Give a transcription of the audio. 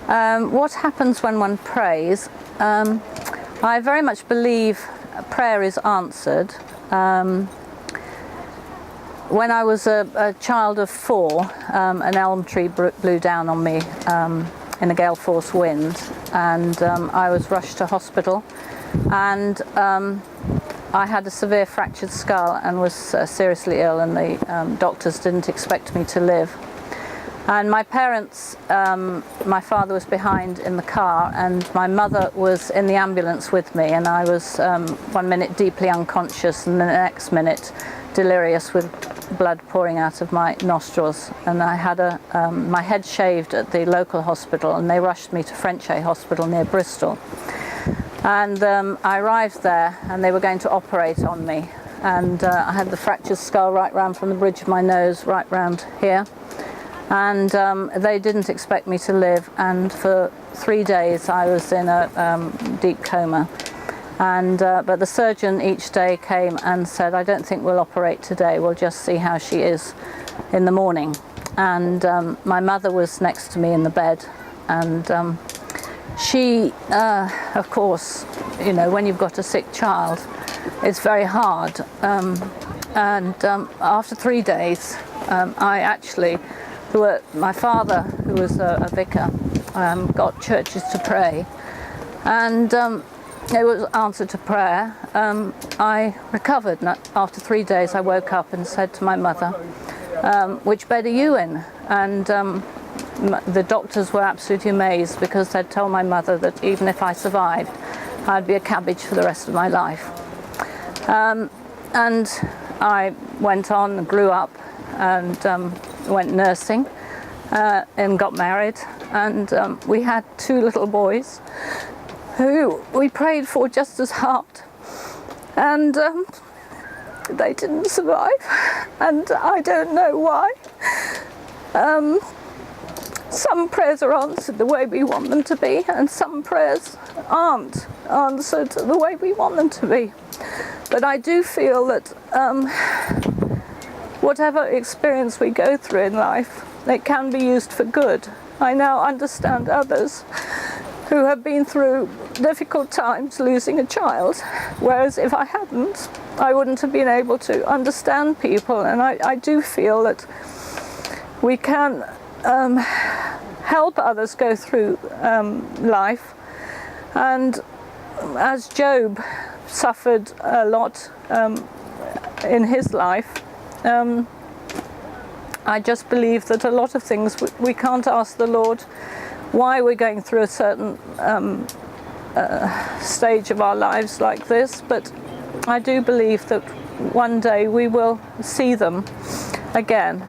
What happens when one prays? I very much believe prayer is answered. When I was a child of 4, an elm tree blew down on me in a gale force wind, and I was rushed to hospital, and I had a severe fractured skull and was seriously ill, and the doctors didn't expect me to live. And my parents, my father was behind in the car, and my mother was in the ambulance with me, and I was 1 minute deeply unconscious and the next minute delirious with blood pouring out of my nostrils. And I had my head shaved at the local hospital, and they rushed me to Frenchay Hospital near Bristol. And I arrived there, and they were going to operate on me, and I had the fractured skull right round from the bridge of my nose right round here. And they didn't expect me to live, and for 3 days I was in a deep coma. And but the surgeon each day came and said, "I don't think we'll operate today, we'll just see how she is in the morning." And my mother was next to me in the bed, and she, of course, you know, when you've got a sick child, it's very hard. After 3 days, I actually, my father, who was a vicar, got churches to pray, and it was answered to prayer. I recovered. After 3 days I woke up and said to my mother, "Which bed are you in?" And the doctors were absolutely amazed, because they'd told my mother that even if I survived, I'd be a cabbage for the rest of my life. And I went on and grew up, and went nursing, and got married, and we had 2 little boys who we prayed for just as hard, and they didn't survive, and I don't know why. Some prayers are answered the way we want them to be, and some prayers aren't answered the way we want them to be. But I do feel that whatever experience we go through in life, it can be used for good. I now understand others who have been through difficult times losing a child, whereas if I hadn't, I wouldn't have been able to understand people. And I do feel that we can help others go through life. And as Job suffered a lot in his life, I just believe that a lot of things we can't ask the Lord why we're going through a certain stage of our lives like this, but I do believe that one day we will see them again.